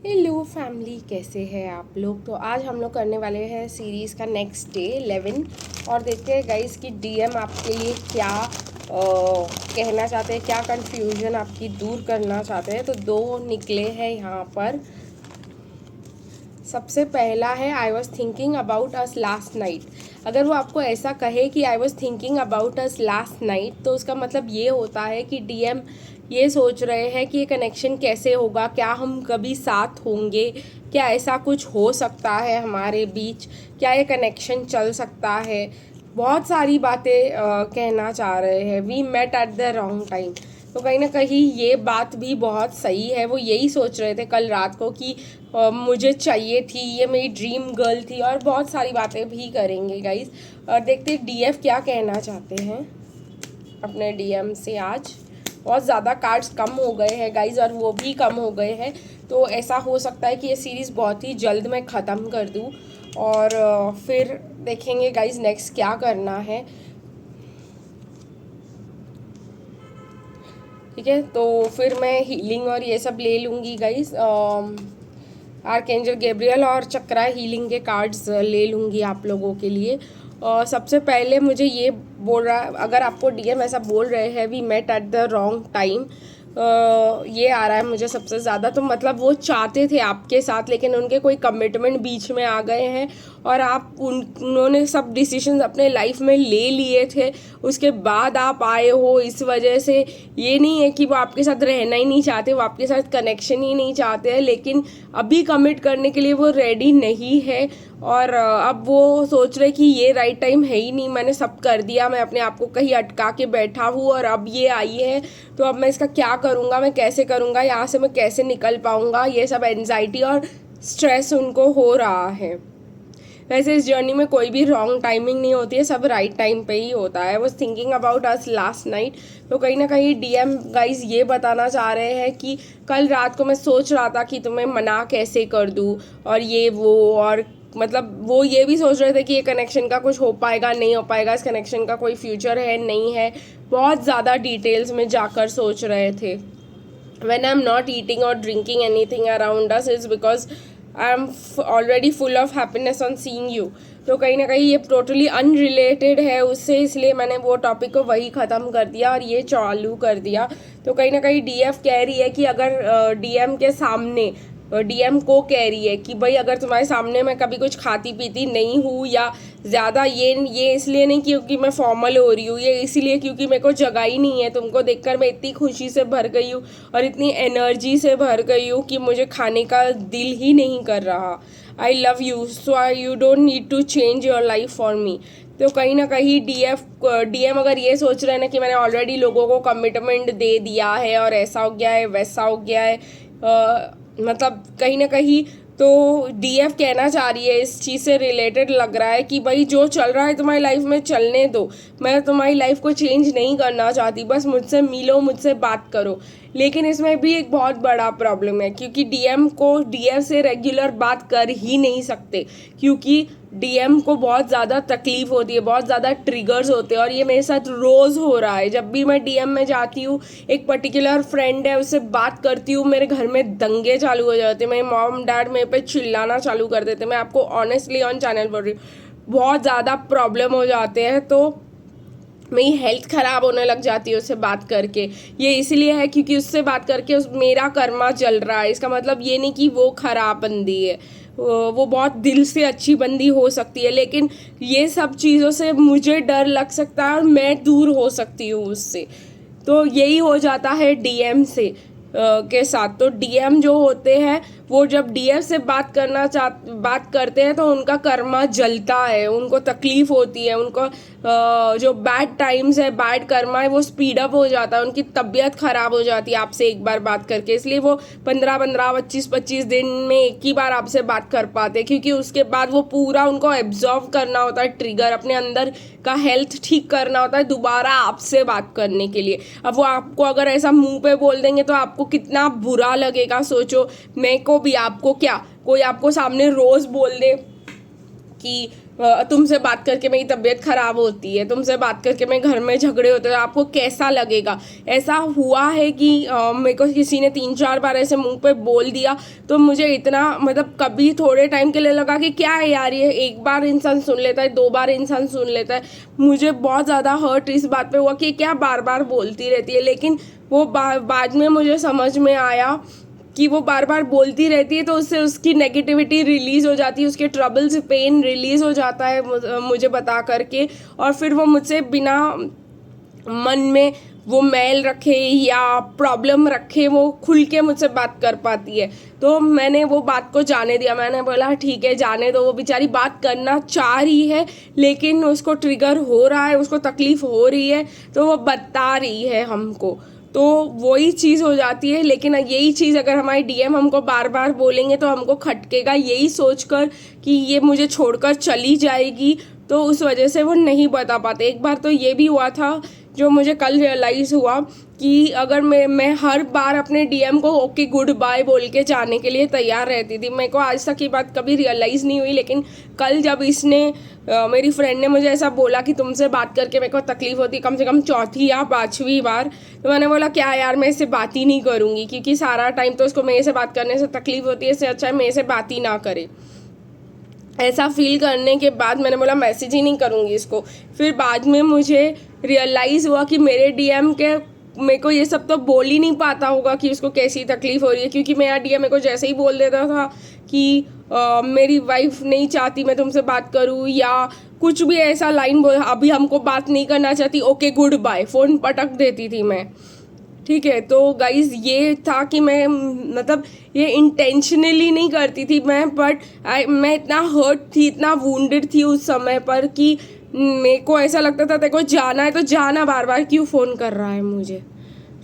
Hello family, कैसे हैं आप लोग। तो आज हम लोग करने वाले हैं सीरीज़ का नेक्स्ट डे 11 और देखते हैं गाइस कि डीएम आपके लिए क्या कहना चाहते हैं, क्या कंफ्यूजन आपकी दूर करना चाहते हैं। तो दो निकले हैं यहाँ पर। सबसे पहला है I was thinking about us last night. अगर वो आपको ऐसा कहे कि I was thinking about us last night, तो उसका मतलब ये होता है कि डीएम ये सोच रहे हैं कि ये कनेक्शन कैसे होगा, क्या हम कभी साथ होंगे, क्या ऐसा कुछ हो सकता है हमारे बीच, क्या ये कनेक्शन चल सकता है। बहुत सारी बातें कहना चाह रहे हैं। We met at the wrong time. तो कहीं ना कहीं ये बात भी बहुत सही है। वो यही सोच रहे थे कल रात को कि मुझे चाहिए थी, ये मेरी ड्रीम गर्ल थी, और बहुत सारी बातें भी करेंगे गाइस। और देखते डीएफ क्या कहना चाहते हैं अपने डीएम से। आज बहुत ज़्यादा कार्ड्स कम हो गए हैं गाइस, और वो भी कम हो गए हैं। तो ऐसा हो सकता है कि ये सीरीज़ बहुत ही जल्द मैं ख़त्म कर दूँ और फिर देखेंगे गाइस नेक्स्ट क्या करना है। ठीक है, तो फिर मैं हीलिंग और ये सब ले लूँगी गाइस। आर्कएंजल गैब्रियल और चक्रा हीलिंग के कार्ड्स ले लूँगी आप लोगों के लिए। सबसे पहले मुझे ये बोल रहा है, अगर आपको डीएम ऐसा बोल रहे हैं we met at the wrong time, ये आ रहा है मुझे सबसे ज़्यादा। तो मतलब वो चाहते थे आपके साथ, लेकिन उनके कोई कमिटमेंट बीच में आ गए हैं और आप उन्होंने सब डिसीजंस अपने लाइफ में ले लिए थे, उसके बाद आप आए हो। इस वजह से ये नहीं है कि वो आपके साथ रहना ही नहीं चाहते, वो आपके साथ कनेक्शन ही नहीं चाहते हैं, लेकिन अभी कमिट करने के लिए वो रेडी नहीं है। और अब वो सोच रहे कि ये राइट टाइम है ही नहीं, मैंने सब कर दिया, मैं अपने आप को कहीं अटका के बैठा हूँ और अब ये आई है, तो अब मैं इसका क्या करूँगा, मैं कैसे करूँगा, यहाँ से मैं कैसे निकल पाऊँगा। ये सब एनजाइटी और स्ट्रेस उनको हो रहा है। वैसे इस जर्नी में कोई भी रॉन्ग टाइमिंग नहीं होती है, सब राइट टाइम पे ही होता है। वो thinking about us last night. तो कहीं ना कहीं डीएम गाइज ये बताना चाह रहे हैं कि कल रात को मैं सोच रहा था कि तुम्हें मना कैसे कर दूँ और ये वो, और मतलब वो ये भी सोच रहे थे कि ये कनेक्शन का कुछ हो पाएगा नहीं हो पाएगा, इस कनेक्शन का कोई फ्यूचर है नहीं है। बहुत ज़्यादा डिटेल्स में जाकर सोच रहे थे। When I'm not eating or drinking anything around us is because I'm already full of happiness on seeing you। तो कहीं ना कहीं ये टोटली अनरिलेटेड है उससे, इसलिए मैंने वो टॉपिक को वही ख़त्म कर दिया और ये चालू कर दिया। तो कहीं ना कहीं डीएफ कह रही है कि अगर डीएम के सामने, डीएम को कह रही है कि भाई अगर तुम्हारे सामने मैं कभी कुछ खाती पीती नहीं हूँ, या ज़्यादा ये इसलिए नहीं क्योंकि मैं फॉर्मल हो रही हूँ, ये इसीलिए क्योंकि मेरे को जगह ही नहीं है, तुमको देखकर मैं इतनी खुशी से भर गई हूँ और इतनी एनर्जी से भर गई हूँ कि मुझे खाने का दिल ही नहीं कर रहा। I love you, so you don't need to change your life for me. तो कहीं ना कहीं डीएम अगर ये सोच रहे हैं ना कि मैंने ऑलरेडी लोगों को कमिटमेंट दे दिया है और ऐसा हो गया है वैसा हो गया है, मतलब कहीं ना कहीं तो डीएफ कहना चाह रही है, इस चीज़ से रिलेटेड लग रहा है कि भाई जो चल रहा है तुम्हारी लाइफ में चलने दो, मैं तुम्हारी लाइफ को चेंज नहीं करना चाहती, बस मुझसे मिलो, मुझसे बात करो। लेकिन इसमें भी एक बहुत बड़ा प्रॉब्लम है, क्योंकि डीएम को डीएफ से रेगुलर बात कर ही नहीं सकते, क्योंकि डीएम को बहुत ज़्यादा तकलीफ होती है, बहुत ज़्यादा ट्रिगर्स होते हैं, और ये मेरे साथ रोज़ हो रहा है। जब भी मैं डीएम में जाती हूँ, एक पर्टिकुलर फ्रेंड है, उससे बात करती हूँ, मेरे घर में दंगे चालू हो जाते हैं, मेरे मॉम डैड मेरे पे चिल्लाना चालू कर देते हैं। मैं आपको ऑनेस्टली ऑन चैनल बोल रही हूँ, बहुत ज़्यादा प्रॉब्लम हो जाते हैं। तो मेरी हेल्थ ख़राब होने लग जाती है उससे बात करके। ये इसलिए है क्योंकि उससे बात करके मेरा कर्मा चल रहा है। इसका मतलब ये नहीं कि वो ख़राब बंदी है, वो बहुत दिल से अच्छी बंदी हो सकती है, लेकिन ये सब चीज़ों से मुझे डर लग सकता है और मैं दूर हो सकती हूँ उससे। तो यही हो जाता है डीएम से के साथ। तो डीएम जो होते हैं वो जब डीएफ से बात करते हैं तो उनका कर्मा जलता है, उनको तकलीफ होती है, उनको जो बैड टाइम्स है, बैड कर्मा है, वो स्पीड अप हो जाता है, उनकी तबीयत ख़राब हो जाती है आपसे एक बार बात करके। इसलिए वो 15-15 25-25 दिन में एक ही बार आपसे बात कर पाते हैं, क्योंकि उसके बाद वो पूरा उनको एब्जॉर्व करना होता है, ट्रिगर अपने अंदर का हेल्थ ठीक करना होता है दोबारा आपसे बात करने के लिए। अब वो आपको अगर ऐसा मुंह पे बोल देंगे तो आपको कितना बुरा लगेगा, सोचो। मेरे को भी, आपको क्या, कोई आपको सामने रोज़ बोल दे कि तुमसे बात करके मेरी तबीयत खराब होती है, तुमसे बात करके मेरे घर में झगड़े होते हैं, आपको कैसा लगेगा? ऐसा हुआ है कि मेरे को किसी ने 3-4 बार ऐसे मुंह पे बोल दिया, तो मुझे इतना मतलब कभी थोड़े टाइम के लिए लगा कि क्या है यार, ये एक बार इंसान सुन लेता है, 2 बार इंसान सुन लेता है। मुझे बहुत ज़्यादा हर्ट इस बात पे हुआ कि क्या बार बार बोलती रहती है। लेकिन वो बाद में मुझे समझ में आया कि वो बार बार बोलती रहती है तो उससे उसकी नेगेटिविटी रिलीज़ हो जाती है, उसके ट्रबल्स पेन रिलीज़ हो जाता है मुझे बता करके, और फिर वो मुझसे बिना मन में वो मैल रखे या प्रॉब्लम रखे वो खुल के मुझसे बात कर पाती है। तो मैंने वो बात को जाने दिया, मैंने बोला ठीक है जाने दो, वो बेचारी बात करना चाह रही है लेकिन उसको ट्रिगर हो रहा है, उसको तकलीफ़ हो रही है, तो वो बता रही है हमको, तो वही चीज़ हो जाती है। लेकिन यही चीज़ अगर हमारी डीएम हमको बार बार बोलेंगे तो हमको खटकेगा, यही सोचकर कि ये मुझे छोड़कर चली जाएगी, तो उस वजह से वो नहीं बता पाते। एक बार तो ये भी हुआ था जो मुझे कल रियलाइज़ हुआ कि अगर मैं हर बार अपने डीएम को ओके गुड बाय बोल के जाने के लिए तैयार रहती थी। मेरे को आज तक ये बात कभी रियलाइज़ नहीं हुई, लेकिन कल जब इसने मेरी फ्रेंड ने मुझे ऐसा बोला कि तुमसे बात करके मेरे को तकलीफ़ होती कम से कम 4थी या 5वीं बार, तो मैंने बोला क्या यार, मैं इससे बात ही नहीं करूँगी, क्योंकि सारा टाइम तो उसको मेरे से बात करने से तकलीफ़ होती है, इससे अच्छा है मेरे से बात ही ना करे। ऐसा फील करने के बाद मैंने बोला मैसेज ही नहीं करूँगी इसको। फिर बाद में मुझे रियलाइज़ हुआ कि मेरे डीएम के मेरे को ये सब तो बोल ही नहीं पाता होगा कि उसको कैसी तकलीफ़ हो रही है, क्योंकि मेरा डीएम मेरे को जैसे ही बोल देता था कि मेरी वाइफ नहीं चाहती मैं तुमसे बात करूँ, या कुछ भी ऐसा लाइन बोल, अभी हमको बात नहीं करना चाहती, ओके गुड बाय, फ़ोन पटक देती थी मैं। ठीक है, तो गाइज़ ये था कि मैं मतलब ये इंटेंशनली नहीं करती थी मैं, बट मैं इतना हर्ट थी, इतना वुंडेड थी उस समय पर कि मेरे को ऐसा लगता था तेरे को जाना है तो जाना, बार बार क्यों फ़ोन कर रहा है मुझे।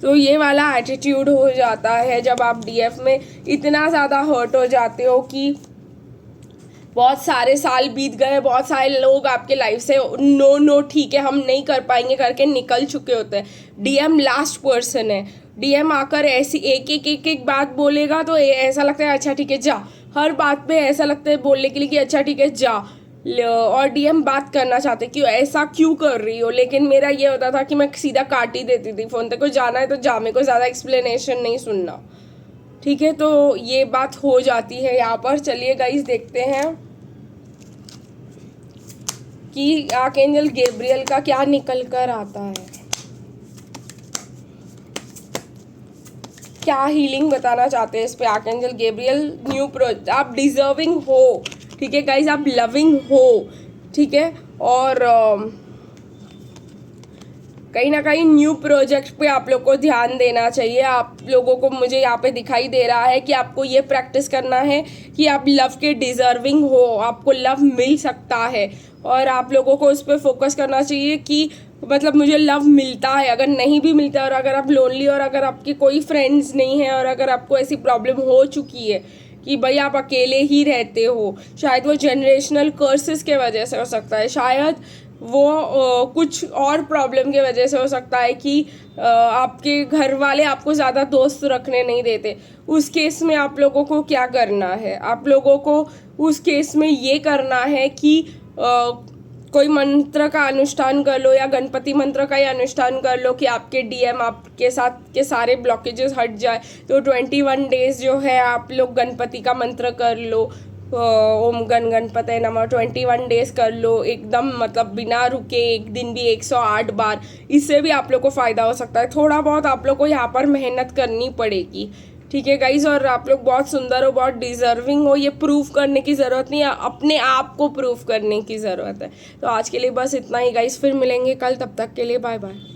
तो ये वाला एटीट्यूड हो जाता है जब आप डीएफ में इतना ज़्यादा हर्ट हो जाते हो कि बहुत सारे साल बीत गए, बहुत सारे लोग आपके लाइफ से नो ठीक है हम नहीं कर पाएंगे करके निकल चुके होते हैं। डीएम लास्ट पर्सन है, डीएम आकर ऐसी एक बात बोलेगा तो ऐसा लगता है अच्छा ठीक है जा, हर बात पे ऐसा लगता है बोलने के लिए कि अच्छा ठीक है जा, और डीएम बात करना चाहते क्यों, ऐसा क्यों कर रही हो। लेकिन मेरा ये होता था कि मैं सीधा काट ही देती थी फ़ोन, तेरे को जाना है तो जा, मेरे को ज़्यादा एक्सप्लेनेशन नहीं सुनना। ठीक है, तो ये बात हो जाती है यहाँ पर। चलिए गाइस देखते हैं कि आर्कएंजल गैब्रियल का क्या निकल कर आता है, क्या हीलिंग बताना चाहते हैं इस पे आर्कएंजल गैब्रियल। न्यू प्रोजेक्ट, आप डिजर्विंग हो, ठीक है गाइज, आप लविंग हो, ठीक है, और कहीं ना कहीं न्यू प्रोजेक्ट पे आप लोग को ध्यान देना चाहिए। आप लोगों को मुझे यहाँ पे दिखाई दे रहा है कि आपको ये प्रैक्टिस करना है कि आप लव के डिजर्विंग हो, आपको लव मिल सकता है, और आप लोगों को उस पर फोकस करना चाहिए कि मतलब मुझे लव मिलता है। अगर नहीं भी मिलता है और अगर आप लोनली और अगर आपके कोई फ्रेंड्स नहीं है और अगर आपको ऐसी प्रॉब्लम हो चुकी है कि भाई आप अकेले ही रहते हो, शायद वो जनरेशनल कर्सेस के वजह से हो सकता है, शायद वो कुछ और प्रॉब्लम के वजह से हो सकता है कि आपके घर वाले आपको ज़्यादा दोस्त रखने नहीं देते। उस केस में आप लोगों को क्या करना है, आप लोगों को उस केस में ये करना है कि कोई मंत्र का अनुष्ठान कर लो या गणपति मंत्र का ही अनुष्ठान कर लो कि आपके डीएम आपके साथ के सारे ब्लॉकेजेस हट जाए। तो 21 डेज जो है आप लोग गणपति का मंत्र कर लो, ओम गण गणपते नमः 21 डेज कर लो एकदम, मतलब बिना रुके, एक दिन भी 108 बार। इससे भी आप लोग को फ़ायदा हो सकता है। थोड़ा बहुत आप लोग को यहाँ पर मेहनत करनी पड़ेगी, ठीक है गाइज, और आप लोग बहुत सुंदर हो, बहुत डिजर्विंग हो, ये प्रूव करने की ज़रूरत नहीं है, अपने आप को प्रूव करने की ज़रूरत है। तो आज के लिए बस इतना ही गाइज, फिर मिलेंगे कल, तब तक के लिए बाय बाय।